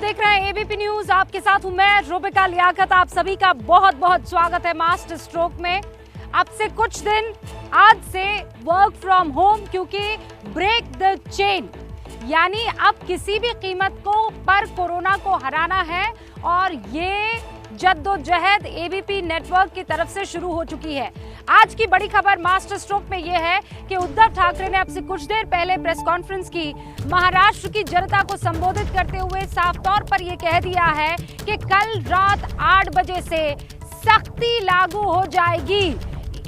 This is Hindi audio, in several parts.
देख रहे हैं एबीपी न्यूज, आपके साथ हूं मैं रुबिका लियाकत। आप सभी का बहुत बहुत स्वागत है मास्टर स्ट्रोक में। अब से कुछ दिन आज से वर्क फ्रॉम होम, क्योंकि ब्रेक द चेन, यानी अब किसी भी कीमत को पर कोरोना को हराना है और ये जद्दोजहद एबीपी नेटवर्क की तरफ से शुरू हो चुकी है। आज की बड़ी खबर मास्टर स्ट्रोक में यह है कि उद्धव ठाकरे ने अब से कुछ देर पहले प्रेस कॉन्फ्रेंस की। महाराष्ट्र की जनता को संबोधित करते हुए साफ तौर पर यह कह दिया है कि कल रात 8 बजे से सख्ती लागू हो जाएगी।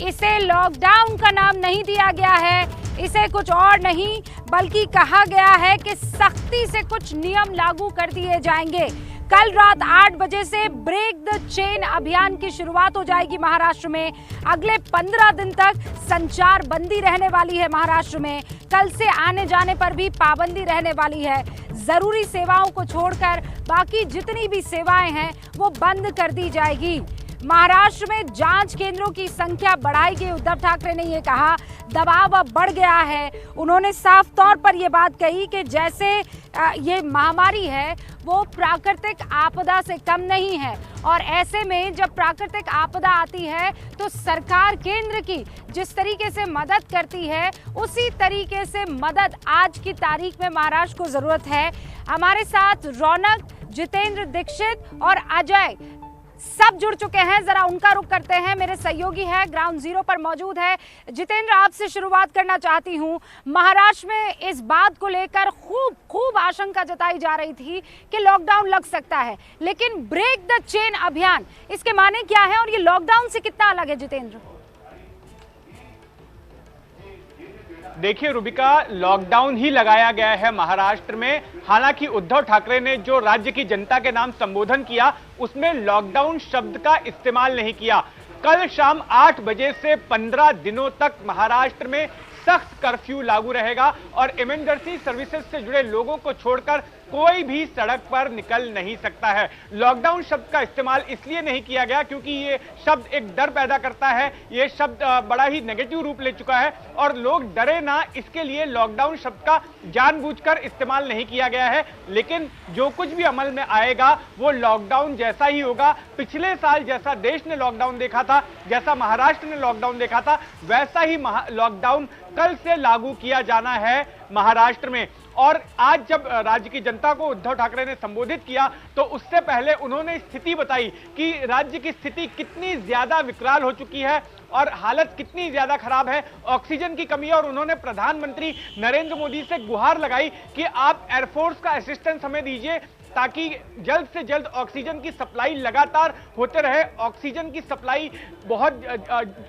इसे लॉकडाउन का नाम नहीं दिया गया है, इसे कुछ और नहीं बल्कि कहा गया है कि सख्ती से कुछ नियम लागू कर दिए जाएंगे। कल रात 8 बजे से ब्रेक द चेन अभियान की शुरुआत हो जाएगी महाराष्ट्र में। अगले 15 दिन तक संचार बंदी रहने वाली है महाराष्ट्र में। कल से आने जाने पर भी पाबंदी रहने वाली है। जरूरी सेवाओं को छोड़कर बाकी जितनी भी सेवाएं हैं वो बंद कर दी जाएगी। महाराष्ट्र में जांच केंद्रों की संख्या बढ़ाई गई। उद्धव ठाकरे ने यह कहा दबाव अब बढ़ गया है। उन्होंने साफ तौर पर यह बात कही कि जैसे ये महामारी है वो प्राकृतिक आपदा से कम नहीं है, और ऐसे में जब प्राकृतिक आपदा आती है तो सरकार केंद्र की जिस तरीके से मदद करती है उसी तरीके से मदद आज की तारीख में महाराष्ट्र को जरूरत है। हमारे साथ रौनक, जितेंद्र दीक्षित और अजय सब जुड़ चुके हैं। जरा उनका रुख करते हैं। मेरे सहयोगी है ग्राउंड जीरो पर मौजूद है। जितेंद्र, आपसे शुरुआत करना चाहती हूं। महाराष्ट्र में इस बात को लेकर खूब आशंका जताई जा रही थी कि लॉकडाउन लग सकता है, लेकिन ब्रेक द चेन अभियान, इसके माने क्या है और ये लॉकडाउन से कितना अलग है? जितेंद्र, देखिए रुबिका, लॉकडाउन ही लगाया गया है महाराष्ट्र में। हालांकि उद्धव ठाकरे ने जो राज्य की जनता के नाम संबोधन किया उसमें लॉकडाउन शब्द का इस्तेमाल नहीं किया। कल शाम 8 बजे से 15 दिनों तक महाराष्ट्र में सख्त कर्फ्यू लागू रहेगा और इमरजेंसी सर्विसेज से जुड़े लोगों को छोड़कर कोई भी सड़क पर निकल नहीं सकता है। लॉकडाउन शब्द का इस्तेमाल इसलिए नहीं किया गया क्योंकि ये शब्द एक डर पैदा करता है। ये शब्द बड़ा ही नेगेटिव रूप ले चुका है और लोग डरे ना, इसके लिए लॉकडाउन शब्द का जानबूझकर इस्तेमाल नहीं किया गया है। लेकिन जो कुछ भी अमल में आएगा वो लॉकडाउन जैसा ही होगा। पिछले साल जैसा देश ने लॉकडाउन देखा था, जैसा महाराष्ट्र ने लॉकडाउन देखा था, वैसा ही लॉकडाउन कल से लागू किया जाना है महाराष्ट्र में। और आज जब राज्य की जनता को उद्धव ठाकरे ने संबोधित किया तो उससे पहले उन्होंने स्थिति बताई कि राज्य की स्थिति कितनी ज्यादा विकराल हो चुकी है और हालत कितनी ज्यादा खराब है, ऑक्सीजन की कमी है। और उन्होंने प्रधानमंत्री नरेंद्र मोदी से गुहार लगाई कि आप एयरफोर्स का असिस्टेंस हमें दीजिए ताकि जल्द से जल्द ऑक्सीजन की सप्लाई लगातार होते रहे। ऑक्सीजन की सप्लाई बहुत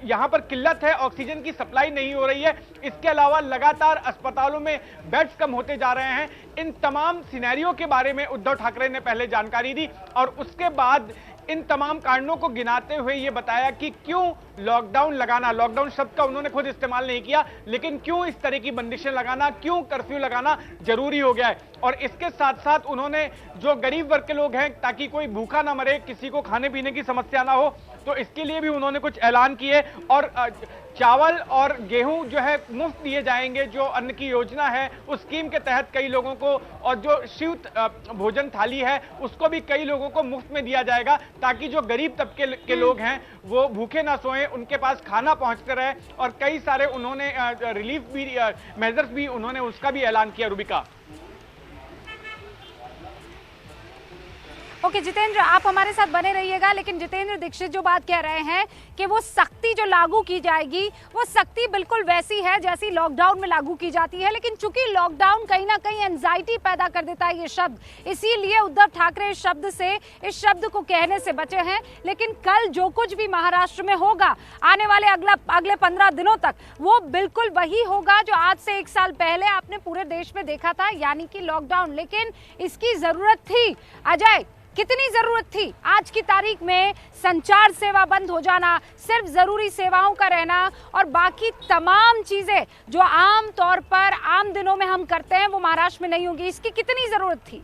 यहां पर किल्लत है, ऑक्सीजन की सप्लाई नहीं हो रही है। इसके अलावा लगातार अस्पतालों में बेड्स कम होते जा रहे हैं। इन तमाम सिनेरियो के बारे में उद्धव ठाकरे ने पहले जानकारी दी और उसके बाद इन तमाम कारणों को गिनाते हुए ये बताया कि क्यों लॉकडाउन लगाना, लॉकडाउन शब्द का उन्होंने खुद इस्तेमाल नहीं किया, लेकिन क्यों इस तरह की बंदिशें लगाना, क्यों कर्फ्यू लगाना जरूरी हो गया है। और इसके साथ साथ उन्होंने जो गरीब वर्ग के लोग हैं, ताकि कोई भूखा ना मरे, किसी को खाने पीने की समस्या ना हो, तो इसके लिए भी उन्होंने कुछ ऐलान किए। और चावल और गेहूं जो है मुफ्त दिए जाएंगे, जो अन्न की योजना है उस स्कीम के तहत कई लोगों को, और जो शीत भोजन थाली है उसको भी कई लोगों को मुफ्त में दिया जाएगा ताकि जो गरीब तबके के लोग हैं वो भूखे ना सोएं, उनके पास खाना पहुंचते रहे। और कई सारे उन्होंने रिलीफ भी मेजर्स भी उन्होंने उसका भी ऐलान किया। रुबिका, ओके जितेंद्र, आप हमारे साथ बने रहिएगा। लेकिन जितेंद्र दीक्षित जो बात कह रहे हैं कि वो सख्ती जो लागू की जाएगी वो सख्ती बिल्कुल वैसी है जैसी लॉकडाउन में लागू की जाती है, लेकिन चूंकि लॉकडाउन कहीं ना कहीं एंजाइटी पैदा कर देता है ये शब्द, इसीलिए उद्धव ठाकरे इस शब्द को कहने से बचे हैं। लेकिन कल जो कुछ भी महाराष्ट्र में होगा आने वाले अगले 15 दिनों तक, वो बिल्कुल वही होगा जो आज से 1 साल पहले आपने पूरे देश में देखा था, यानी कि लॉकडाउन। लेकिन इसकी जरूरत थी। अजय, कितनी जरूरत थी? आज की तारीख में संचार सेवा बंद हो जाना, सिर्फ जरूरी सेवाओं का रहना और बाकी तमाम चीजें जो आम तौर पर आम दिनों में हम करते हैं वो महाराष्ट्र में नहीं होंगी, इसकी कितनी जरूरत थी?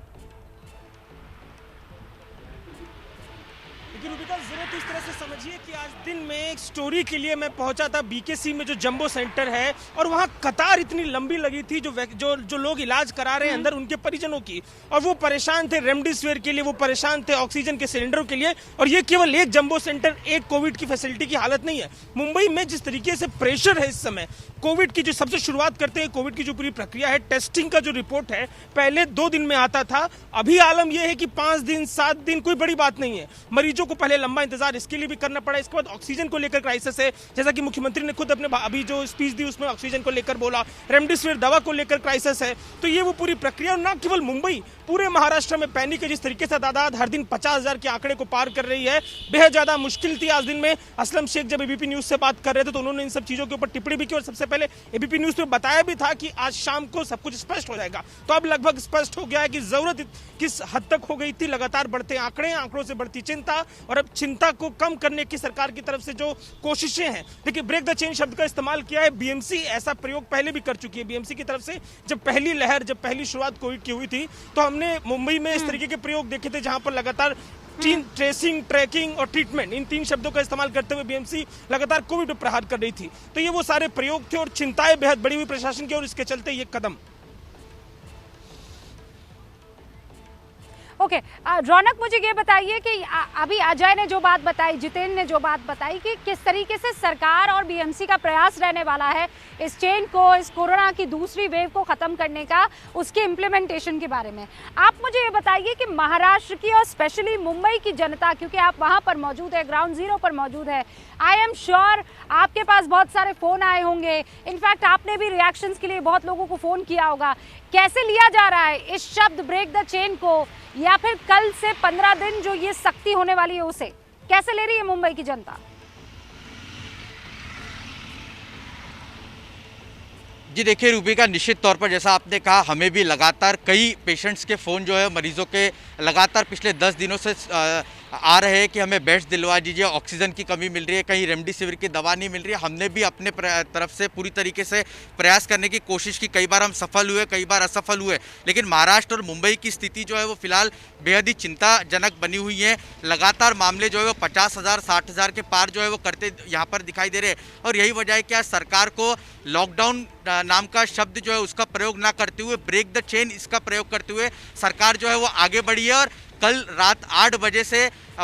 देखिए रूबिका, जरूरत इस तरह से समझिए कि आज दिन में एक स्टोरी के लिए मैं पहुंचा था बीकेसी में, जो जंबो सेंटर है, और वहां कतार इतनी लंबी लगी थी जो लोग इलाज करा रहे हैं अंदर, उनके परिजनों की, और वो परेशान थे रेमडेसिविर के लिए, वो परेशान थे ऑक्सीजन के सिलेंडरों के लिए। और ये केवल एक जंबो सेंटर, एक कोविड की फैसिलिटी की हालत नहीं है। मुंबई में जिस तरीके से प्रेशर है इस समय, कोविड की जो सबसे शुरुआत करते हैं, कोविड की जो पूरी प्रक्रिया है, टेस्टिंग का जो रिपोर्ट है पहले 2 दिन में आता था, अभी आलम यह है कि 5 दिन 7 दिन कोई बड़ी बात नहीं है। मरीजों को पहले लंबा इंतजार इसके लिए भी करना पड़ा। इसके बाद ऑक्सीजन को लेकर क्राइसिस है, जैसा कि मुख्यमंत्री ने खुद अपने अभी जो स्पीच दी उसमें ऑक्सीजन को लेकर बोला, रेमडेसिविर दवा को लेकर क्राइसिस है। तो ये वो पूरी प्रक्रिया, न केवल मुंबई, पूरे महाराष्ट्र में पैनिक है। जिस तरीके से तादाद हर दिन 50,000 के आंकड़े को पार कर रही है, बेहद ज्यादा मुश्किल थी। आज दिन में असलम शेख जब एबीपी न्यूज से बात कर रहे थे तो उन्होंने इन सब चीजों के ऊपर टिप्पणी भी की, और सबसे पहले एबीपी न्यूज पे बताया भी था कि आज शाम को सब कुछ स्पष्ट हो जाएगा। तो अब लगभग स्पष्ट हो गया है कि जरूरत किस हद तक हो गई थी। लगातार बढ़ते आंकड़े, आंकड़ों से बढ़ती चिंता, और अब चिंता को कम करने की सरकार की तरफ से जो कोशिशें हैं। देखिए, ब्रेक द चेन शब्द का इस्तेमाल किया है। बीएमसी ऐसा प्रयोग पहले भी कर चुकी है। बीएमसी की तरफ से जब पहली लहर, जब पहली शुरुआत कोविड की हुई थी, तो हमने मुंबई में इस तरीके के प्रयोग देखे थे, जहां पर लगातार ट्रेसिंग, ट्रैकिंग और ट्रीटमेंट, इन 3 शब्दों का इस्तेमाल करते हुए बीएमसी लगातार कोविड पर प्रहार कर रही थी। तो ये वो सारे प्रयोग थे, और चिंताएं बेहद बड़ी हुई प्रशासन की, और इसके चलते ये कदम। ओके, रौनक, मुझे ये बताइए कि अभी अजय ने जो बात बताई, जितेंद्र ने जो बात बताई, कि किस तरीके से सरकार और बीएमसी का प्रयास रहने वाला है इस चेन को, इस कोरोना की दूसरी वेव को खत्म करने का, उसके इम्प्लीमेंटेशन के बारे में आप मुझे ये बताइए कि महाराष्ट्र की और स्पेशली मुंबई की जनता, क्योंकि आप वहां पर मौजूद है, ग्राउंड जीरो पर मौजूद है, आई एम श्योर आपके पास बहुत सारे फोन आए होंगे, इनफैक्ट आपने भी रिएक्शंस के लिए बहुत लोगों को फोन किया होगा। कैसे लिया जा रहा है इस शब्द ब्रेक द चेन को, या फिर कल से 15 दिन जो ये सख्ती होने वाली है उसे कैसे ले रही है मुंबई की जनता? जी देखिए रूबिका, निश्चित तौर पर जैसा आपने कहा, हमें भी लगातार कई पेशेंट्स के फ़ोन जो है, मरीजों के लगातार पिछले 10 दिनों से आ रहे हैं कि हमें बेड्स दिलवा दीजिए, ऑक्सीजन की कमी मिल रही है, कहीं रेमडेसिविर की दवा नहीं मिल रही है। हमने भी अपने तरफ से पूरी तरीके से प्रयास करने की कोशिश की। कई बार हम सफल हुए, कई बार असफल हुए, लेकिन महाराष्ट्र और मुंबई की स्थिति जो है वो फिलहाल बेहद ही चिंताजनक बनी हुई है। लगातार मामले जो है वो 50,000 60,000 के पार जो है वो करते यहाँ पर दिखाई दे रहे हैं, और यही वजह है कि आज सरकार को लॉकडाउन नाम का शब्द जो है उसका प्रयोग ना करते हुए, ब्रेक द चेन इसका प्रयोग करते हुए सरकार जो है वो आगे बढ़ी है। और कल रात 8 बजे से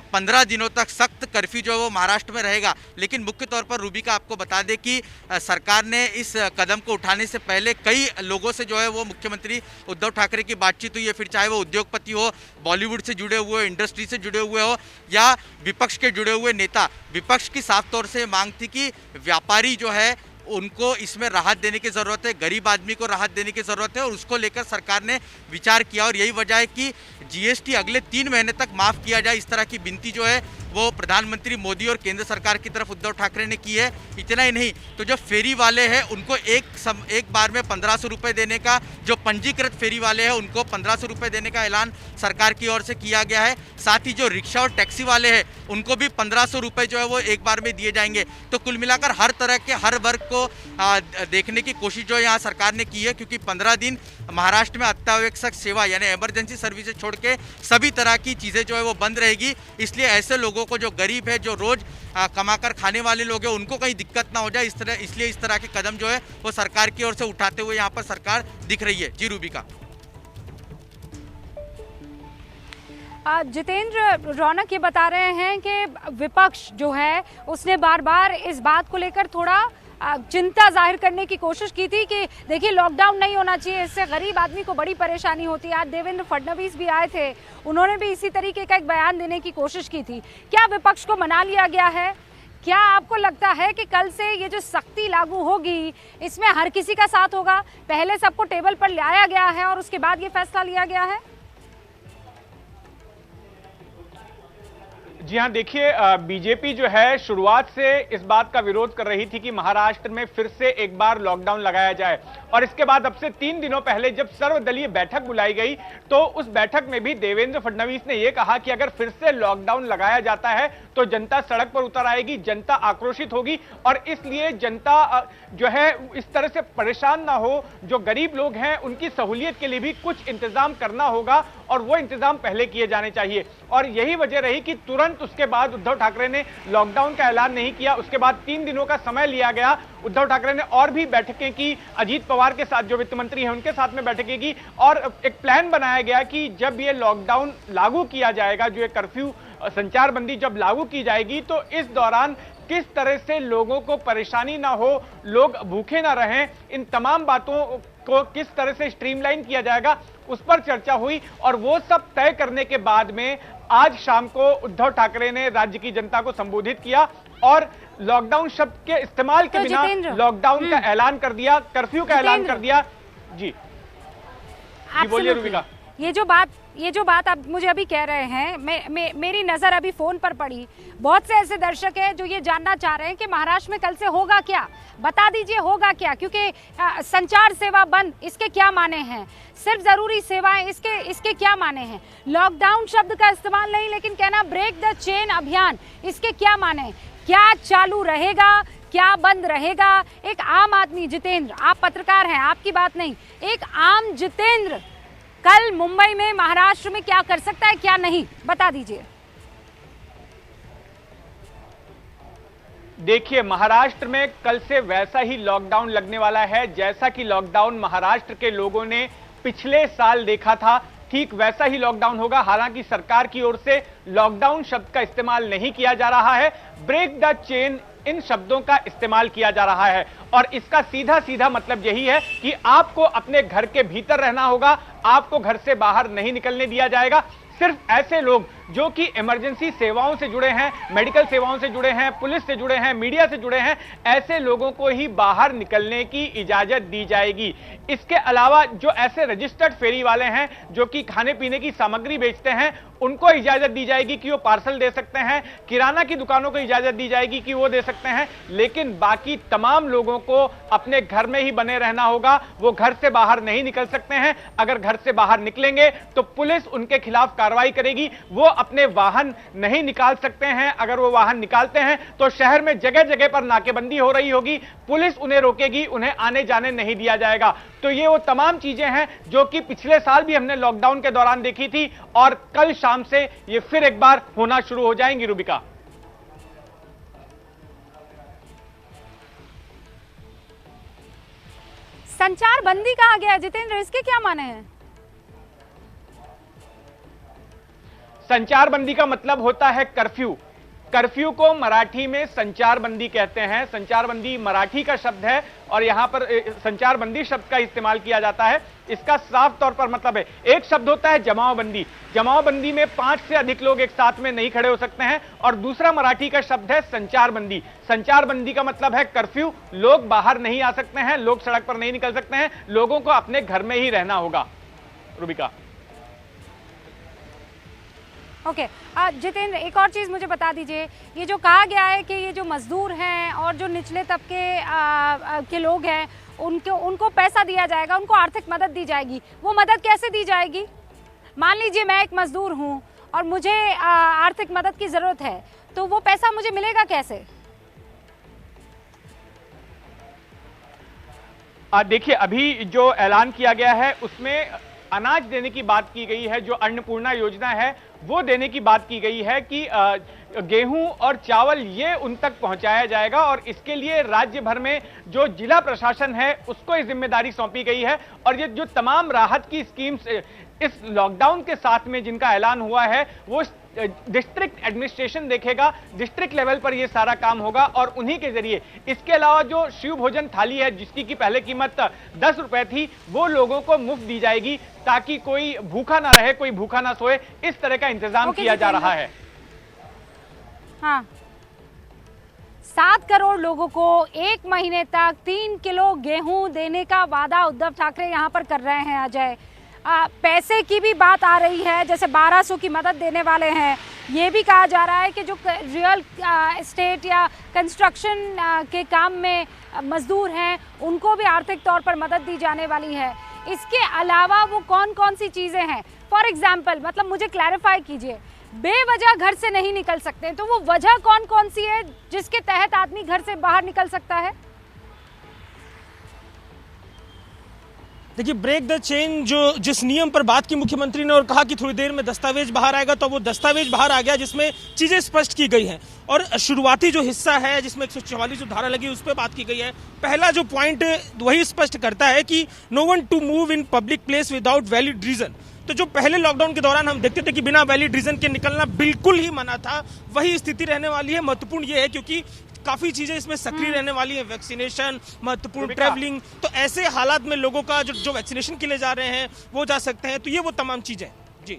15 दिनों तक सख्त कर्फ्यू जो है वो महाराष्ट्र में रहेगा। लेकिन मुख्य तौर पर रूबिका आपको बता दें कि सरकार ने इस कदम को उठाने से पहले कई लोगों से जो है वो मुख्यमंत्री उद्धव ठाकरे की बातचीत हुई है, फिर चाहे वो उद्योगपति हो, बॉलीवुड से जुड़े हुए, इंडस्ट्री से जुड़े हुए हो, या विपक्ष के जुड़े हुए नेता। विपक्ष की साफ तौर से मांग थी कि व्यापारी जो है उनको इसमें राहत देने की ज़रूरत है, गरीब आदमी को राहत देने की ज़रूरत है, और उसको लेकर सरकार ने विचार किया। और यही वजह है कि जीएसटी अगले 3 महीने तक माफ़ किया जाए, इस तरह की विनती जो है वो प्रधानमंत्री मोदी और केंद्र सरकार की तरफ उद्धव ठाकरे ने की है। इतना ही नहीं, तो जो फेरी वाले हैं उनको एक बार में 1500 रुपये देने का, जो पंजीकृत फेरी वाले हैं उनको 1500 रुपये देने का ऐलान सरकार की ओर से किया गया है। साथ ही जो रिक्शा और टैक्सी वाले हैं उनको भी 1500 रुपये जो है वो एक बार में दिए जाएंगे। तो कुल मिलाकर हर तरह के, हर वर्ग को देखने की कोशिश जो यहाँ सरकार ने की है, क्योंकि 15 दिन महाराष्ट्र में अत्यावश्यक सेवा यानी इमरजेंसी सर्विसेज छोड़ के सभी तरह की चीज़ें जो है वो बंद रहेगी। इसलिए ऐसे लोगों को, जो गरीब है, जो रोज कमाकर खाने वाले लोग हैं, उनको कहीं दिक्कत ना हो जाए, इसलिए इस तरह के कदम जो है वो सरकार की ओर से उठाते हुए यहाँ पर सरकार दिख रही है। जी रूबिका। जितेंद्र, रौनक ये बता रहे हैं कि विपक्ष जो है उसने बार बार इस बात को लेकर थोड़ा चिंता जाहिर करने की कोशिश की थी कि देखिए लॉकडाउन नहीं होना चाहिए, इससे गरीब आदमी को बड़ी परेशानी होती है। आज देवेंद्र फडणवीस भी आए थे, उन्होंने भी इसी तरीके का एक बयान देने की कोशिश की थी। क्या विपक्ष को मना लिया गया है? क्या आपको लगता है कि कल से ये जो सख्ती लागू होगी इसमें हर किसी का साथ होगा? पहले सबको टेबल पर लाया गया है और उसके बाद ये फैसला लिया गया है। जी हाँ, देखिए बीजेपी जो है शुरुआत से इस बात का विरोध कर रही थी कि महाराष्ट्र में फिर से एक बार लॉकडाउन लगाया जाए, और इसके बाद अब से 3 दिनों पहले जब सर्वदलीय बैठक बुलाई गई तो उस बैठक में भी देवेंद्र फडणवीस ने यह कहा कि अगर फिर से लॉकडाउन लगाया जाता है तो जनता सड़क पर उतर आएगी, जनता आक्रोशित होगी, और इसलिए जनता जो है इस तरह से परेशान ना हो। जो गरीब लोग हैं उनकी सहूलियत के लिए भी कुछ इंतजाम करना होगा, और वो इंतजाम पहले किए जाने चाहिए। और यही वजह रही कि तुरंत तुरंत उसके बाद उद्धव ठाकरे ने लॉकडाउन का ऐलान नहीं किया। उसके बाद 3 दिनों का समय लिया गया। उद्धव ठाकरे ने और भी बैठकें की, अजीत पवार के साथ जो वित्त मंत्री हैं उनके साथ में बैठकें की, और एक प्लान बनाया गया कि जब ये लॉकडाउन लागू किया जाएगा, जो ये कर्फ्यू संचार बंदी जब लागू की जाएगी, तो इस दौरान किस तरह से लोगों को परेशानी ना हो, लोग भूखे ना रहें, इन तमाम बातों को किस तरह से स्ट्रीमलाइन किया जाएगा, उस पर चर्चा हुई। और वो सब तय करने के बाद में आज शाम को उद्धव ठाकरे ने राज्य की जनता को संबोधित किया और लॉकडाउन शब्द के इस्तेमाल के बिना लॉकडाउन का ऐलान कर दिया, कर्फ्यू का ऐलान कर दिया। जी बोलिए रूबिका। ये जो बात आप मुझे अभी कह रहे हैं, मेरी नजर अभी फोन पर पड़ी। बहुत से ऐसे दर्शक हैं जो ये जानना चाह रहे हैं कि महाराष्ट्र में कल से होगा क्या, बता दीजिए होगा क्या, क्योंकि संचार सेवा बंद, इसके क्या माने हैं, सिर्फ जरूरी सेवाएं, इसके क्या माने हैं, लॉकडाउन शब्द का इस्तेमाल नहीं, लेकिन कहना ब्रेक द चेन अभियान, इसके क्या माने हैं, क्या चालू रहेगा, क्या बंद रहेगा। एक आम आदमी, जितेंद्र, आप पत्रकार हैं, आपकी बात नहीं, एक आम जितेंद्र कल मुंबई में, महाराष्ट्र में क्या कर सकता है, क्या नहीं, बता दीजिए। देखिए, महाराष्ट्र में कल से वैसा ही लॉकडाउन लगने वाला है जैसा कि लॉकडाउन महाराष्ट्र के लोगों ने पिछले साल देखा था, ठीक वैसा ही लॉकडाउन होगा। हालांकि सरकार की ओर से लॉकडाउन शब्द का इस्तेमाल नहीं किया जा रहा है, ब्रेक द चेन, इन शब्दों का इस्तेमाल किया जा रहा है। और इसका सीधा सीधा मतलब यही है कि आपको अपने घर के भीतर रहना होगा, आपको घर से बाहर नहीं निकलने दिया जाएगा। सिर्फ ऐसे लोग जो कि इमरजेंसी सेवाओं से जुड़े हैं, मेडिकल सेवाओं से जुड़े हैं, पुलिस से जुड़े हैं, मीडिया से जुड़े हैं, ऐसे लोगों को ही बाहर निकलने की इजाजत दी जाएगी। इसके अलावा जो ऐसे रजिस्टर्ड फेरी वाले हैं जो कि खाने पीने की सामग्री बेचते हैं, उनको इजाजत दी जाएगी कि वो पार्सल दे सकते हैं, किराना की दुकानों को इजाजत दी जाएगी कि वो दे सकते हैं, लेकिन बाकी तमाम लोगों को अपने घर में ही बने रहना होगा, वो घर से बाहर नहीं निकल सकते हैं। अगर घर से बाहर निकलेंगे तो पुलिस उनके खिलाफ कार्रवाई करेगी। वो अपने वाहन नहीं निकाल सकते हैं, अगर वो वाहन निकालते हैं तो शहर में जगह जगह पर नाकेबंदी हो रही होगी, पुलिस उन्हें रोकेगी, उन्हें आने जाने नहीं दिया जाएगा। तो ये वो तमाम चीजें हैं जो कि पिछले साल भी हमने लॉकडाउन के दौरान देखी थी और कल शाम से ये फिर एक बार होना शुरू हो जाएंगी। रूबिका, संचार बंदी कहा गया, जितेंद्र, इसके क्या माने हैं? संचार बंदी का मतलब होता है कर्फ्यू। कर्फ्यू को मराठी में संचार बंदी कहते हैं। संचार बंदी मराठी का शब्द है और यहां पर संचार बंदी शब्द का इस्तेमाल किया जाता है। इसका साफ तौर पर मतलब है, एक शब्द होता है जमावबंदी। जमावबंदी में 5 से अधिक लोग एक साथ में नहीं खड़े हो सकते हैं। और दूसरा मराठी का शब्द है संचार बंदी। संचार बंदी का मतलब है कर्फ्यू, लोग बाहर नहीं आ सकते हैं, लोग सड़क पर नहीं निकल सकते हैं, लोगों को अपने घर में ही रहना होगा। रूबिका, ओके, जितेंद्र, एक और चीज़ मुझे बता दीजिए, ये जो कहा गया है कि ये जो मजदूर हैं और जो निचले तबके के लोग हैं उनको पैसा दिया जाएगा, उनको आर्थिक मदद दी जाएगी, वो मदद कैसे दी जाएगी? मान लीजिए मैं एक मजदूर हूँ और मुझे आर्थिक मदद की ज़रूरत है, तो वो पैसा मुझे मिलेगा कैसे? देखिए, अभी जो ऐलान किया गया है उसमें अनाज देने की बात की गई है। जो अन्नपूर्णा योजना है वो देने की बात की गई है कि गेहूं और चावल ये उन तक पहुंचाया जाएगा और इसके लिए राज्य भर में जो जिला प्रशासन है उसको ये जिम्मेदारी सौंपी गई है। और ये जो तमाम राहत की स्कीम्स इस लॉकडाउन के साथ में जिनका ऐलान हुआ है वो डिस्ट्रिक्ट एडमिनिस्ट्रेशन देखेगा, डिस्ट्रिक्ट लेवल पर यह सारा काम होगा और उन्हीं के जरिए। इसके अलावा जो शिव भोजन थाली है जिसकी की पहले कीमत 10 रुपए थी, वो लोगों को मुफ्त दी जाएगी ताकि कोई भूखा ना रहे, कोई भूखा ना सोए, इस तरह का इंतजाम किया जा रहा है। हाँ, 7 करोड़ लोगों को 1 महीने तक 3 किलो गेहूं देने का वादा उद्धव ठाकरे यहां पर कर रहे हैं। अजय, पैसे की भी बात आ रही है, जैसे 1200 की मदद देने वाले हैं। ये भी कहा जा रहा है कि जो रियल एस्टेट या कंस्ट्रक्शन के काम में मजदूर हैं उनको भी आर्थिक तौर पर मदद दी जाने वाली है। इसके अलावा वो कौन कौन सी चीज़ें हैं? फॉर एग्जाम्पल, मतलब मुझे क्लैरिफाई कीजिए, बेवजह घर से नहीं निकल सकते, तो वो वजह कौन कौन सी है जिसके तहत आदमी घर से बाहर निकल सकता है? देखिए, ब्रेक द चेन जो जिस नियम पर बात की मुख्यमंत्री ने और कहा कि थोड़ी देर में दस्तावेज बाहर आएगा, तो वो दस्तावेज बाहर आ गया जिसमें चीजें स्पष्ट की गई हैं। और शुरुआती जो हिस्सा है जिसमें 144 जो धारा लगी उस पर बात की गई है। पहला जो पॉइंट वही स्पष्ट करता है कि no one to move in public place without valid reason. तो जो पहले लॉकडाउन के दौरान हम देखते थे कि बिना वैलिड रीजन के निकलना बिल्कुल ही मना था, वही स्थिति रहने वाली है। महत्वपूर्ण ये है क्योंकि काफी चीजें इसमें सक्रिय रहने वाली है, वैक्सीनेशन, महत्वपूर्ण ट्रैवलिंग। तो ऐसे हालात में लोगों का जो वैक्सीनेशन के लिए जा रहे हैं वो जा सकते हैं। तो ये वो तमाम चीजें जी।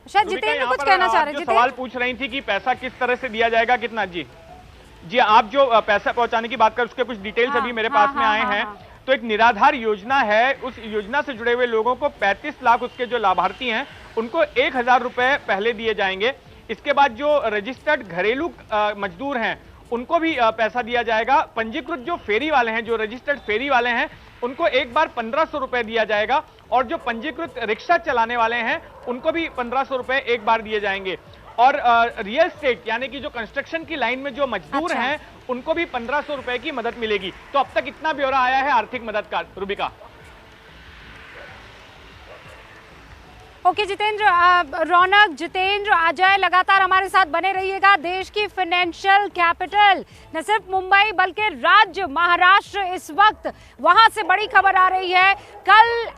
शायद जितेंद्र कुछ कहना चाह रहे थे। सवाल पूछ रही थी कि पैसा किस तरह से दिया जाएगा, कितना। जी आप जो पैसा पहुंचाने की बात कर उसके कुछ डिटेल्स अभी मेरे पास में आए हैं। तो एक निराधार योजना है, उस योजना से जुड़े हुए लोगों को 35 लाख उसके जो लाभार्थी हैं उनको 1000 रुपए पहले दिए जाएंगे। इसके बाद जो रजिस्टर्ड घरेलू मजदूर हैं उनको भी पैसा दिया जाएगा। पंजीकृत जो फेरी वाले हैं, जो रजिस्टर्ड फेरी वाले हैं, उनको एक बार 1500 रुपए दिया जाएगा। और जो पंजीकृत रिक्शा चलाने वाले हैं उनको भी 1500 रुपए एक बार दिए जाएंगे। और रियल एस्टेट यानी कि जो कंस्ट्रक्शन की लाइन में जो मजदूर हैं उनको भी 1500 रुपए की मदद मिलेगी। तो अब तक इतना ब्यौरा आया है आर्थिक मदद का। रुबिका। ओके जितेंद्र, रौनक, जितेंद्र, अजय लगातार हमारे साथ बने रहिएगा। देश की फाइनेंशियल कैपिटल न सिर्फ मुंबई बल्कि राज्य महाराष्ट्र, इस वक्त वहां से बड़ी खबर आ रही है। कल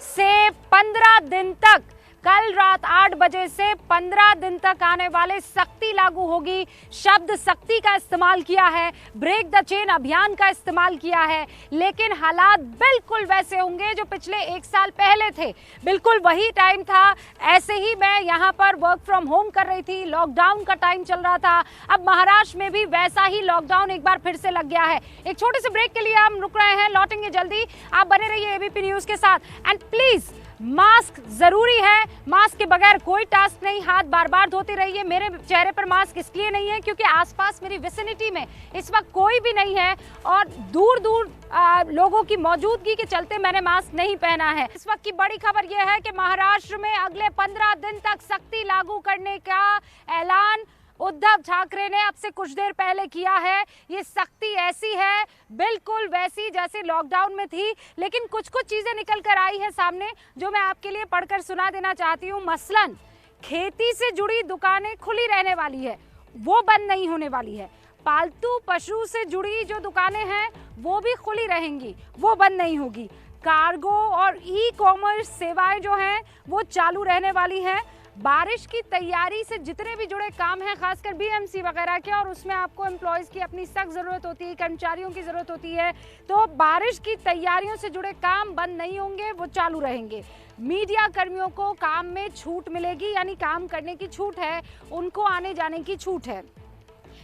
से 15 दिन तक, कल रात 8 बजे से 15 दिन तक आने वाले सख्ती लागू होगी। शब्द सख्ती का इस्तेमाल किया है, ब्रेक द चेन अभियान का इस्तेमाल किया है, लेकिन हालात बिल्कुल वैसे होंगे जो पिछले 1 साल पहले थे। बिल्कुल वही टाइम था। ऐसे ही मैं यहाँ पर वर्क फ्रॉम होम कर रही थी, लॉकडाउन का टाइम चल रहा था। अब महाराष्ट्र में भी वैसा ही लॉकडाउन एक बार फिर से लग गया है। एक छोटे से ब्रेक के लिए हम रुक रहे हैं, लौटेंगे जल्दी। आप बने रहिए एबीपी न्यूज के साथ। एंड प्लीज मास्क जरूरी है, मास्क के बगैर कोई टास्क नहीं। हाथ बार बार धोते रहिए। मेरे चेहरे पर मास्क इसलिए नहीं है क्योंकि आसपास मेरी विसिनिटी में इस वक्त कोई भी नहीं है और दूर दूर लोगों की मौजूदगी के चलते मैंने मास्क नहीं पहना है। इस वक्त की बड़ी खबर यह है कि महाराष्ट्र में अगले 15 दिन तक सख्ती लागू करने का ऐलान उद्धव ठाकरे ने अब से कुछ देर पहले किया है। ये सख्ती ऐसी है, बिल्कुल वैसी जैसे लॉकडाउन में थी, लेकिन कुछ कुछ चीजें निकल कर आई है सामने जो मैं आपके लिए पढ़कर सुना देना चाहती हूँ। मसलन खेती से जुड़ी दुकानें खुली रहने वाली है, वो बंद नहीं होने वाली है। पालतू पशु से जुड़ी जो दुकानें हैं वो भी खुली रहेंगी, वो बंद नहीं होगी। कार्गो और ई कॉमर्स सेवाएं जो हैं वो चालू रहने वाली हैं। बारिश की तैयारी से जितने भी जुड़े काम हैं, खासकर बीएमसी वगैरह के, और उसमें आपको एम्प्लॉयज की अपनी सख्त जरूरत होती है, कर्मचारियों की जरूरत होती है, तो बारिश की तैयारियों से जुड़े काम बंद नहीं होंगे, वो चालू रहेंगे। मीडिया कर्मियों को काम में छूट मिलेगी, यानी काम करने की छूट है, उनको आने जाने की छूट है।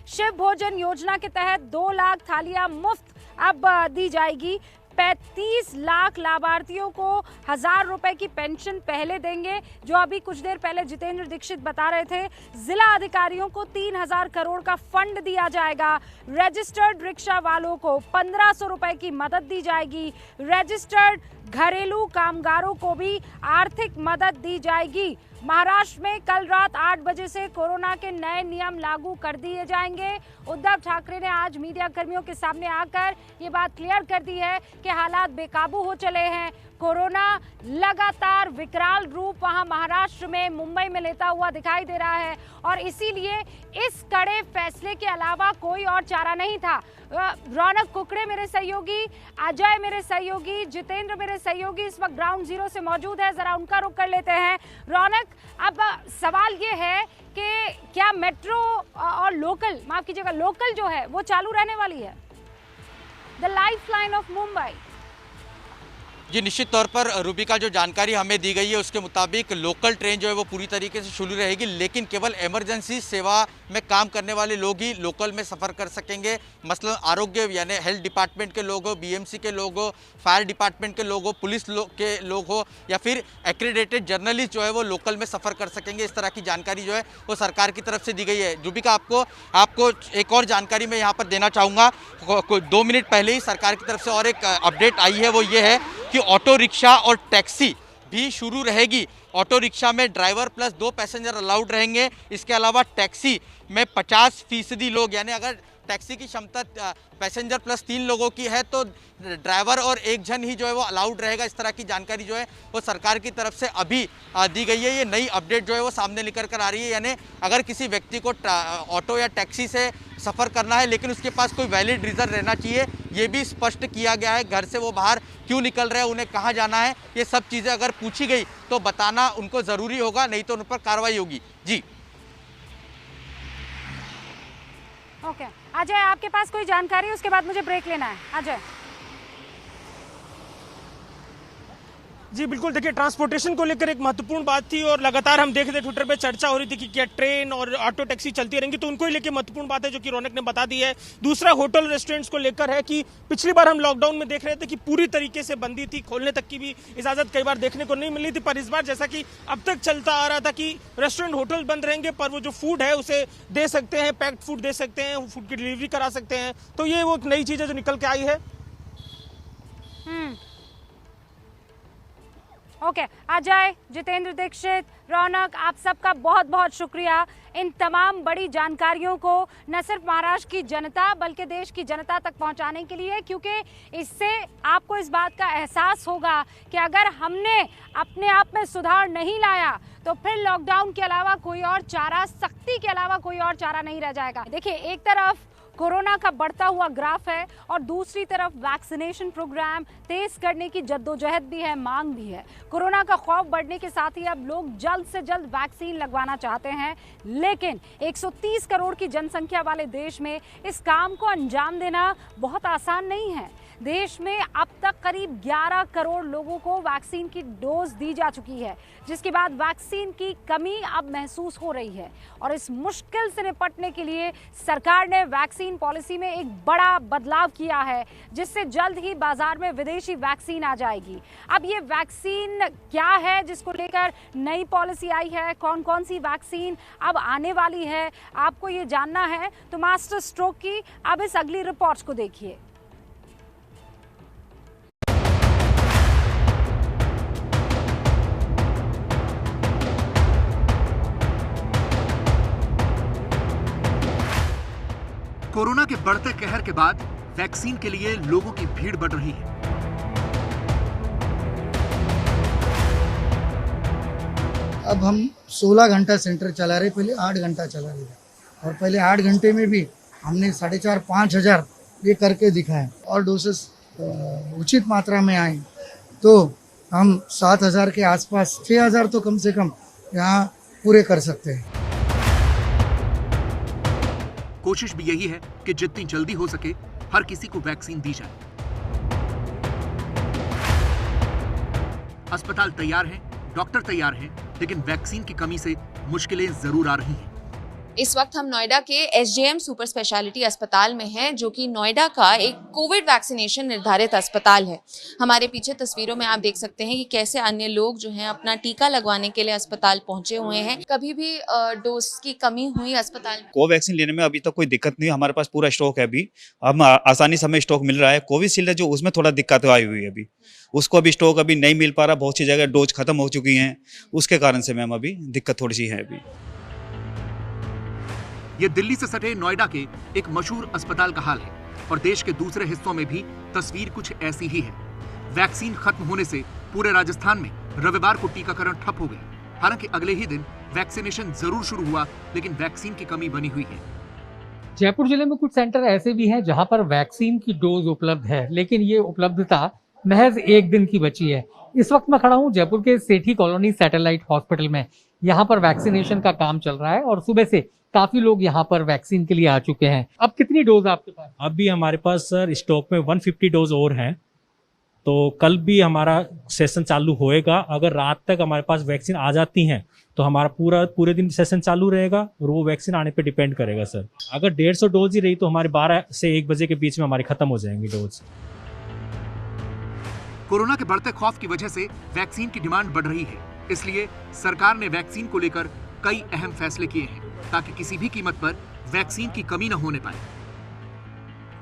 शिव भोजन योजना के तहत 2 लाख थालियां मुफ्त अब दी जाएगी। 35 लाख लाभार्थियों को 1000 रुपए की पेंशन पहले देंगे, जो अभी कुछ देर पहले जितेंद्र दीक्षित बता रहे थे। जिला अधिकारियों को 3000 करोड़ का फंड दिया जाएगा। रजिस्टर्ड रिक्शा वालों को 1500 रुपए की मदद दी जाएगी। रजिस्टर्ड घरेलू कामगारों को भी आर्थिक मदद दी जाएगी। महाराष्ट्र में कल रात 8 बजे से कोरोना के नए नियम लागू कर दिए जाएंगे। उद्धव ठाकरे ने आज मीडिया कर्मियों के सामने आकर ये बात क्लियर कर दी है कि हालात बेकाबू हो चले हैं। कोरोना लगातार विकराल रूप वहां महाराष्ट्र में, मुंबई में लेता हुआ दिखाई दे रहा है और इसीलिए इस कड़े फैसले के अलावा कोई और चारा नहीं था। रौनक कुकड़े मेरे सहयोगी, अजय मेरे सहयोगी, जितेंद्र मेरे सहयोगी इस वक्त ग्राउंड जीरो से मौजूद है, जरा उनका रुख कर लेते हैं। रौनक, अब सवाल ये है कि क्या मेट्रो और लोकल, माफ कीजिएगा, लोकल जो है वो चालू रहने वाली है? The lifeline of Mumbai. जी निश्चित तौर पर रूबिका, जो जानकारी हमें दी गई है उसके मुताबिक लोकल ट्रेन जो है वो पूरी तरीके से शुरू रहेगी, लेकिन केवल इमरजेंसी सेवा में काम करने वाले लोग ही लोकल में सफ़र कर सकेंगे। मसलन आरोग्य यानी हेल्थ डिपार्टमेंट के लोग हो, बीएमसी के लोग हो, फायर डिपार्टमेंट के लोग हो, पुलिस के लोग हो, या फिर एक्रेडिटेड जर्नलिस्ट जो है वो लोकल में सफ़र कर सकेंगे। इस तरह की जानकारी जो है वो सरकार की तरफ से दी गई है। रूबिका, आपको एक और जानकारी मैं यहाँ पर देना चाहूँगा। 2 मिनट पहले ही सरकार की तरफ से और एक अपडेट आई है, वो ये है कि ऑटो रिक्शा और टैक्सी भी शुरू रहेगी। ऑटो रिक्शा में ड्राइवर प्लस 2 पैसेंजर अलाउड रहेंगे। इसके अलावा टैक्सी में 50% लोग, यानी अगर टैक्सी की क्षमता पैसेंजर प्लस 3 लोगों की है, तो ड्राइवर और एक जन ही जो है वो अलाउड रहेगा। इस तरह की जानकारी जो है वो सरकार की तरफ से अभी दी गई है। ये नई अपडेट जो है वो सामने निकल कर आ रही है। यानी अगर किसी व्यक्ति को ऑटो या टैक्सी से सफ़र करना है लेकिन उसके पास कोई वैलिड रीज़न रहना चाहिए, ये भी स्पष्ट किया गया है। घर से वो बाहर क्यों निकल रहे हैं, उन्हें कहाँ जाना है, ये सब चीज़ें अगर पूछी गई तो बताना उनको ज़रूरी होगा, नहीं तो उन पर कार्रवाई होगी। जी ओके अजय, आपके पास कोई जानकारी है? उसके बाद मुझे ब्रेक लेना है। अजय। जी बिल्कुल, देखिए ट्रांसपोर्टेशन को लेकर एक महत्वपूर्ण बात थी और लगातार हम देख रहे थे ट्विटर पे चर्चा हो रही थी कि क्या ट्रेन और ऑटो टैक्सी चलती रहेंगी, तो उनको ही लेकर महत्वपूर्ण बात है जो कि रौनक ने बता दी है। दूसरा होटल रेस्टोरेंट्स को लेकर है कि पिछली बार हम लॉकडाउन में देख रहे थे कि पूरी तरीके से बंदी थी, खोलने तक की भी इजाजत कई बार देखने को नहीं मिली थी, पर इस बार जैसा कि अब तक चलता आ रहा था कि रेस्टोरेंट होटल बंद रहेंगे पर वो जो फूड है उसे दे सकते हैं, पैक्ड फूड दे सकते हैं, फूड की डिलीवरी करा सकते हैं। तो ये वो एक नई चीज है जो निकल के आई है। ओके अजय, जितेंद्र दीक्षित, रौनक, आप सबका बहुत बहुत शुक्रिया इन तमाम बड़ी जानकारियों को न सिर्फ महाराष्ट्र की जनता बल्कि देश की जनता तक पहुंचाने के लिए, क्योंकि इससे आपको इस बात का एहसास होगा कि अगर हमने अपने आप में सुधार नहीं लाया तो फिर लॉकडाउन के अलावा कोई और चारा, सख्ती के अलावा कोई और चारा नहीं रह जाएगा। देखिए, एक तरफ कोरोना का बढ़ता हुआ ग्राफ है और दूसरी तरफ वैक्सीनेशन प्रोग्राम तेज करने की जद्दोजहद भी है, मांग भी है। कोरोना का खौफ बढ़ने के साथ ही अब लोग जल्द से जल्द वैक्सीन लगवाना चाहते हैं, लेकिन 130 करोड़ की जनसंख्या वाले देश में इस काम को अंजाम देना बहुत आसान नहीं है। देश में अब तक करीब 11 करोड़ लोगों को वैक्सीन की डोज दी जा चुकी है, जिसके बाद वैक्सीन की कमी अब महसूस हो रही है और इस मुश्किल से निपटने के लिए सरकार ने वैक्सीन पॉलिसी में एक बड़ा बदलाव किया है, जिससे जल्द ही बाजार में विदेशी वैक्सीन आ जाएगी। अब ये वैक्सीन क्या है जिसको लेकर नई पॉलिसी आई है, कौन कौन सी वैक्सीन अब आने वाली है, आपको ये जानना है तो मास्टर स्ट्रोक की अब इस अगली रिपोर्ट को देखिए। कोरोना के बढ़ते कहर के बाद वैक्सीन के लिए लोगों की भीड़ बढ़ रही है। अब हम 16 घंटा सेंटर चला रहे, पहले 8 घंटा चला रहे और पहले 8 घंटे में भी हमने 4,500-5 हज़ार ये करके दिखाए और डोसेस उचित मात्रा में आए तो हम 7,000 के आसपास, 6,000 तो कम से कम यहाँ पूरे कर सकते हैं। कोशिश भी यही है कि जितनी जल्दी हो सके हर किसी को वैक्सीन दी जाए। अस्पताल तैयार हैं, डॉक्टर तैयार हैं, लेकिन वैक्सीन की कमी से मुश्किलें जरूर आ रही हैं। इस वक्त हम नोएडा के एसजेएम सुपर स्पेशलिटी अस्पताल में हैं, जो कि नोएडा का एक कोविड वैक्सीनेशन निर्धारित अस्पताल है। हमारे पीछे तस्वीरों में आप देख सकते हैं कि कैसे अन्य लोग जो हैं अपना टीका लगवाने के लिए अस्पताल पहुंचे हुए हैं। कभी भी डोज की कमी हुई अस्पताल में? कोवैक्सीन लेने में अभी तक कोई दिक्कत नहीं, हमारे पास पूरा स्टॉक है। अभी हम आसानी से हमें स्टॉक मिल रहा है। कोविशील्ड है जो, उसमें थोड़ा दिक्कत आई हुई है, अभी उसको अभी स्टॉक अभी नहीं मिल पा रहा। बहुत सी जगह डोज खत्म हो चुकी हैं, उसके कारण से मैम अभी दिक्कत थोड़ी सी है। अभी ये दिल्ली से सटे नोएडा के एक मशहूर अस्पताल का हाल है और देश के दूसरे हिस्सों में भी तस्वीर कुछ ऐसी ही है। वैक्सीन खत्म होने से पूरे राजस्थान में रविवार को टीकाकरण ठप हो गया। हालांकि अगले ही दिन वैक्सीनेशन जरूर शुरू हुआ, लेकिन वैक्सीन की कमी बनी हुई है। जयपुर जिले में कुछ सेंटर ऐसे भी हैं जहां पर वैक्सीन की डोज उपलब्ध है, लेकिन ये उपलब्धता महज 1 दिन की बची है। इस वक्त मैं खड़ा हूं जयपुर के सेठी कॉलोनी सैटेलाइट हॉस्पिटल में। यहाँ पर वैक्सीनेशन का काम चल रहा है और सुबह से काफी लोग यहाँ पर वैक्सीन के लिए आ चुके हैं। अब कितनी डोज आपके पास? अभी हमारे पास सर स्टॉक में 150 डोज और हैं, तो कल भी हमारा सेशन चालू होएगा। अगर रात तक हमारे पास वैक्सीन आ जाती हैं तो हमारा पूरे दिन सेशन चालू रहेगा और वो वैक्सीन आने पे डिपेंड करेगा सर। अगर 150 डोज ही रही तो हमारे 12 से 1 बजे के बीच में हमारी खत्म हो जाएंगी डोज। कोरोना के बढ़ते खौफ की वजह से वैक्सीन की डिमांड बढ़ रही है, इसलिए सरकार ने वैक्सीन को लेकर कई अहम फैसले किए हैं ताकि किसी भी कीमत पर वैक्सीन की कमी न होने पाए।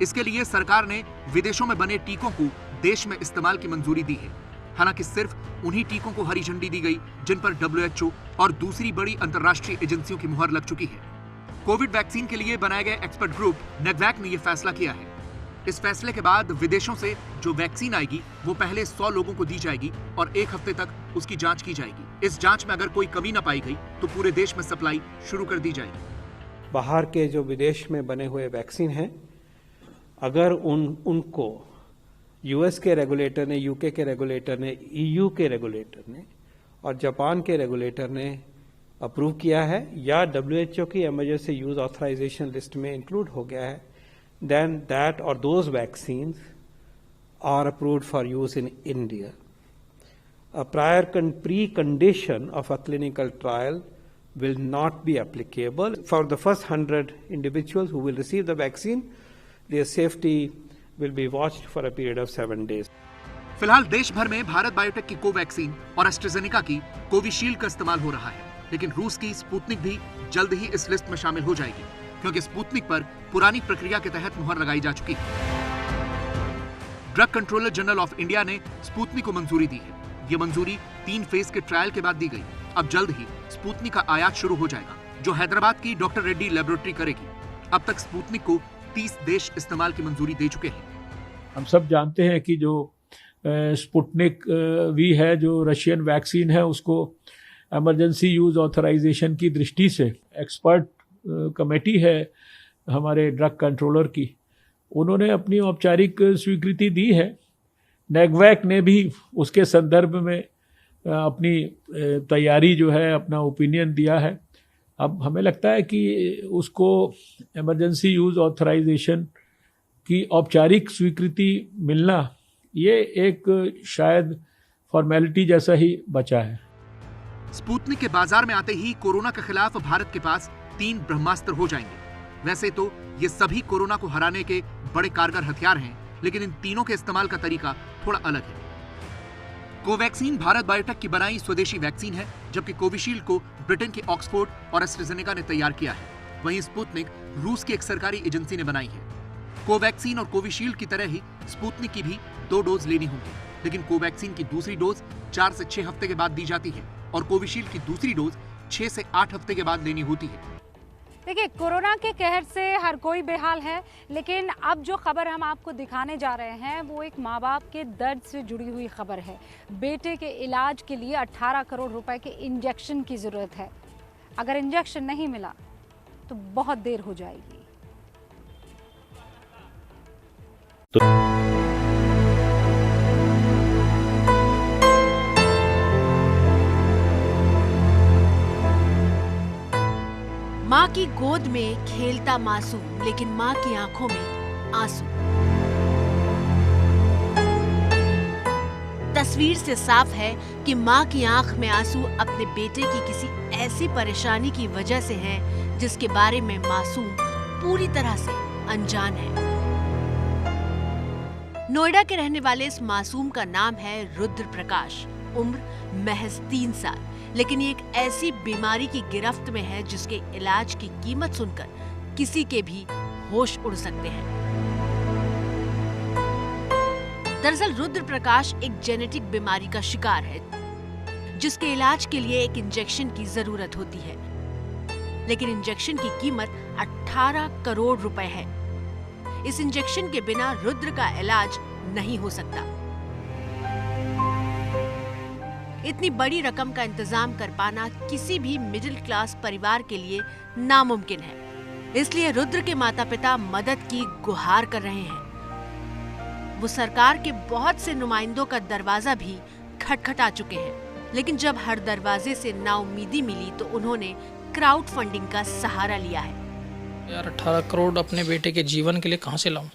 इसके लिए सरकार ने विदेशों में बने टीकों को देश में इस्तेमाल की मंजूरी दी है। हालांकि सिर्फ उन्हीं टीकों को हरी झंडी दी गई जिन पर WHO और दूसरी बड़ी अंतर्राष्ट्रीय एजेंसियों की मुहर लग चुकी है। कोविड वैक्सीन के लिए बनाए गए एक्सपर्ट ग्रुप नेगवैक ने यह फैसला किया है। इस फैसले के बाद विदेशों से जो वैक्सीन आएगी वो पहले 100 लोगों को दी जाएगी और 1 हफ्ते तक उसकी जांच की जाएगी। इस जांच में अगर कोई कमी न पाई गई तो पूरे देश में सप्लाई शुरू कर दी जाएगी। बाहर के जो विदेश में बने हुए वैक्सीन हैं, अगर उनको यूएस के रेगुलेटर ने, यूके के रेगुलेटर ने, ईयू के रेगुलेटर ने और जापान के रेगुलेटर ने अप्रूव किया है या WHO की इमरजेंसी यूज ऑथराइजेशन लिस्ट में इंक्लूड हो गया है, then that or those vaccines are approved for use in India. A prior precondition of a clinical trial will not be applicable. For the first 100 individuals who will receive the vaccine, their safety will be watched for a period of 7 days. फिलहाल देश भर में भारत बायोटेक की कोवैक्सीन और एस्ट्राजेनेका की कोविशील्ड का इस्तेमाल हो रहा है, लेकिन रूस की स्पुतनिक भी जल्द ही इस लिस्ट में शामिल हो जाएगी, क्योंकि स्पुतनिक पर पुरानी प्रक्रिया के तहत मुहर लगाई जा चुकी है। Drug controller general of India ने स्पुतनिक को मंजूरी दी है। ये मंजूरी 3 फेज के ट्रायल के बाद दी गई। अब जल्द ही स्पुतनिक का आयात शुरू हो जाएगा, जो हैदराबाद की डॉक्टर रेड्डी लेबोरेटरी करेगी। अब तक स्पुतनिक को 30 देश इस्तेमाल की मंजूरी दे चुके हैं। हम सब जानते हैं कि जो स्पुतनिक वी है, जो रशियन वैक्सीन है, उसको इमरजेंसी यूज ऑथराइजेशन की दृष्टि से एक्सपर्ट कमेटी है हमारे ड्रग कंट्रोलर की, उन्होंने अपनी औपचारिक स्वीकृति दी है। नेगवैक ने भी उसके संदर्भ में अपनी तैयारी जो है, अपना ओपिनियन दिया है। अब हमें लगता है कि उसको इमरजेंसी यूज ऑथराइजेशन की औपचारिक स्वीकृति मिलना ये एक शायद फॉर्मेलिटी जैसा ही बचा है। स्पुतनिक के बाजार में आते ही कोरोना के खिलाफ भारत के पास 3 ब्रह्मास्त्र हो जाएंगे। वैसे तो ये सभी कोरोना को हराने के बड़े कारगर हथियार हैं, लेकिन इन तीनों के इस्तेमाल का तरीका थोड़ा अलग है। कोवैक्सीन भारत बायोटेक की बनाई स्वदेशी वैक्सीन है, जबकि कोविशील्ड को ब्रिटेन के ऑक्सफोर्ड और एस्ट्राजेनेका ने तैयार किया है। वहीं स्पुतनिक रूस की एक सरकारी एजेंसी ने बनाई है। कोवैक्सीन और कोविशील्ड की तरह ही स्पुतनिक की भी 2 डोज लेनी होंगी, लेकिन कोवैक्सीन की दूसरी डोज 4 से 6 हफ्ते के बाद दी जाती है और कोविशील्ड की दूसरी डोज 6 से 8 हफ्ते के बाद लेनी होती है। देखिए, कोरोना के कहर से हर कोई बेहाल है, लेकिन अब जो खबर हम आपको दिखाने जा रहे हैं वो एक माँ बाप के दर्द से जुड़ी हुई खबर है। बेटे के इलाज के लिए 18 करोड़ रुपए के इंजेक्शन की ज़रूरत है। अगर इंजेक्शन नहीं मिला तो बहुत देर हो जाएगी। माँ की गोद में खेलता मासूम, लेकिन माँ की आंखों में आंसू। तस्वीर से साफ है कि माँ की आंख में आंसू अपने बेटे की किसी ऐसी परेशानी की वजह से है जिसके बारे में मासूम पूरी तरह से अनजान है। नोएडा के रहने वाले इस मासूम का नाम है रुद्र प्रकाश। उम्र महज 3 साल, लेकिन ये एक ऐसी बीमारी की गिरफ्त में है जिसके इलाज की कीमत सुनकर किसी के भी होश उड़ सकते हैं। दरअसल रुद्र प्रकाश एक जेनेटिक बीमारी का शिकार है, जिसके इलाज के लिए एक इंजेक्शन की जरूरत होती है, लेकिन इंजेक्शन की कीमत 18 करोड़ रुपए है। इस इंजेक्शन के बिना रुद्र का इलाज नहीं हो सकता। इतनी बड़ी रकम का इंतजाम कर पाना किसी भी मिडिल क्लास परिवार के लिए नामुमकिन है। इसलिए रुद्र के माता पिता मदद की गुहार कर रहे हैं। वो सरकार के बहुत से नुमाइंदों का दरवाजा भी खटखटा चुके हैं, लेकिन जब हर दरवाजे से नाउमीदी मिली तो उन्होंने क्राउड फंडिंग का सहारा लिया है। यार 18 करोड़ अपने बेटे के जीवन के लिए कहाँ से लाऊं,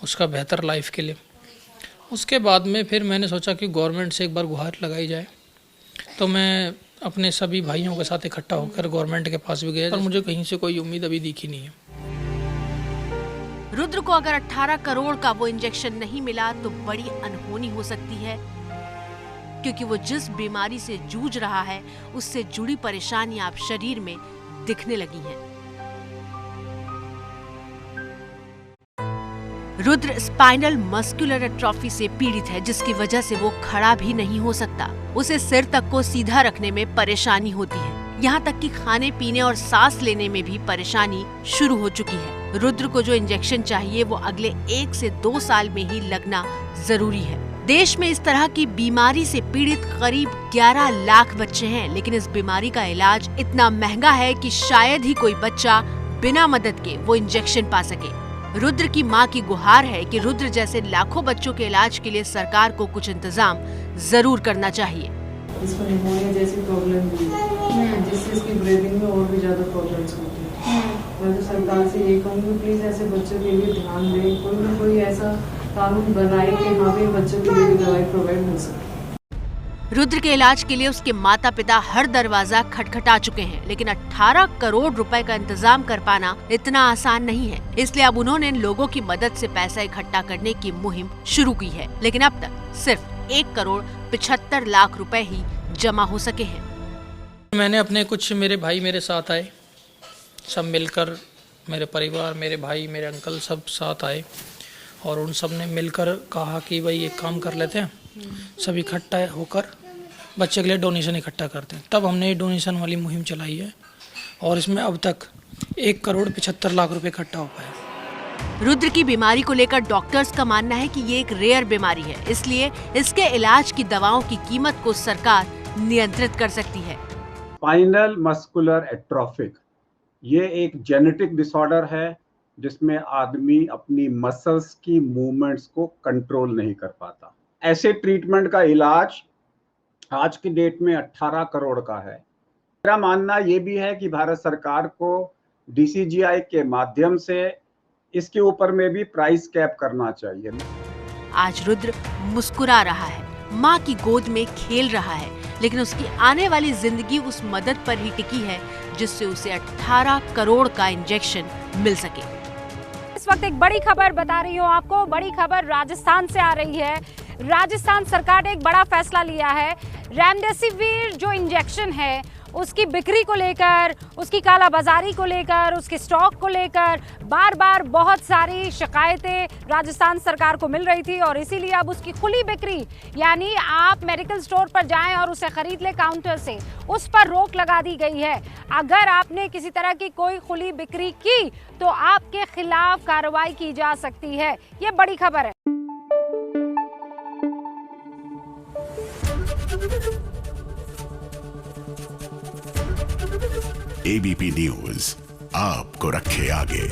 उसका बेहतर लाइफ के लिए। उसके बाद में फिर मैंने सोचा कि गवर्नमेंट से एक बार गुहार लगाई जाए, तो मैं अपने सभी भाइयों के साथ इकट्ठा होकर गवर्नमेंट के पास भी गया, और मुझे कहीं से कोई उम्मीद अभी दिखी नहीं है। रुद्र को अगर 18 करोड़ का वो इंजेक्शन नहीं मिला तो बड़ी अनहोनी हो सकती है, क्योंकि वो जिस बीमारी से जूझ रहा है उससे जुड़ी परेशानियां अब शरीर में दिखने लगी हैं। रुद्र स्पाइनल मस्कुलर एट्रोफी से पीड़ित है, जिसकी वजह से वो खड़ा भी नहीं हो सकता। उसे सिर तक को सीधा रखने में परेशानी होती है। यहाँ तक कि खाने पीने और सांस लेने में भी परेशानी शुरू हो चुकी है। रुद्र को जो इंजेक्शन चाहिए वो अगले 1 से 2 साल में ही लगना जरूरी है। देश में इस तरह की बीमारी से पीड़ित करीब 11 लाख बच्चे हैं, लेकिन इस बीमारी का इलाज इतना महंगा है कि शायद ही कोई बच्चा बिना मदद के वो इंजेक्शन पा सके। रुद्र की मां की गुहार है कि रुद्र जैसे लाखों बच्चों के इलाज के लिए सरकार को कुछ इंतजाम जरूर करना चाहिए। इसको निमोनिया जैसी प्रॉब्लम भी है जिससे इसकी ब्रीदिंग में और भी ज्यादा प्रॉब्लम्स होती है। मैं तो सरकार से ये कहूँगी प्लीज ऐसे बच्चों के लिए ध्यान दें, कोई ना कोई ऐसा कानून बनाए कि हाँ भी बच्चों के लिए भी दवाई प्रोवाइड हो सके। रुद्र के इलाज के लिए उसके माता पिता हर दरवाजा खटखटा चुके हैं, लेकिन 18 करोड़ रुपए का इंतजाम कर पाना इतना आसान नहीं है। इसलिए अब उन्होंने लोगों की मदद से पैसा इकट्ठा करने की मुहिम शुरू की है, लेकिन अब तक सिर्फ 1 करोड़ 75 लाख रुपए ही जमा हो सके हैं। मैंने अपने कुछ मेरे भाई मेरे साथ आए, सब मिलकर, मेरे परिवार, मेरे भाई, मेरे अंकल सब साथ आए और उन सब ने मिलकर कहा कि भाई एक काम कर लेते हैं, सब इकट्ठा होकर बच्चे के लिए डोनेशन इकट्ठा करते हैं। तब हमने ये डोनेशन वाली मुहिम चलाई है और इसमें अब तक 1 करोड़ 75 लाख रुपए इकट्ठा हो पाया। रुद्र की बीमारी को लेकर डॉक्टर्स का मानना है कि ये एक रेयर बीमारी है, इसलिए इसके इलाज की दवाओं की कीमत को सरकार नियंत्रित कर सकती है। स्पाइनल मस्कुलर एट्रोफिक ये एक जेनेटिक डिसऑर्डर है जिसमें आदमी अपनी मसल्स की मूवमेंट्स को कंट्रोल नहीं कर पाता। ऐसे ट्रीटमेंट का इलाज आज की डेट में 18 करोड़ का है। मेरा मानना ये भी है कि भारत सरकार को DCGI के माध्यम से इसके ऊपर में भी प्राइस कैप करना चाहिए। आज रुद्र मुस्कुरा रहा है, माँ की गोद में खेल रहा है, लेकिन उसकी आने वाली जिंदगी उस मदद पर ही टिकी है जिससे उसे 18 करोड़ का इंजेक्शन मिल सके। इस वक्त एक बड़ी खबर बता रही हूँ आपको। बड़ी खबर राजस्थान से आ रही है। राजस्थान सरकार ने एक बड़ा फैसला लिया है। रेमडेसिविर जो इंजेक्शन है उसकी बिक्री को लेकर, उसकी कालाबाजारी को लेकर, उसके स्टॉक को लेकर बार बार बहुत सारी शिकायतें राजस्थान सरकार को मिल रही थी और इसीलिए अब उसकी खुली बिक्री, यानी आप मेडिकल स्टोर पर जाएं और उसे खरीद ले काउंटर से, उस पर रोक लगा दी गई है। अगर आपने किसी तरह की कोई खुली बिक्री की तो आपके खिलाफ कार्रवाई की जा सकती है। ये बड़ी खबर है। ABP न्यूज आपको रखे आगे।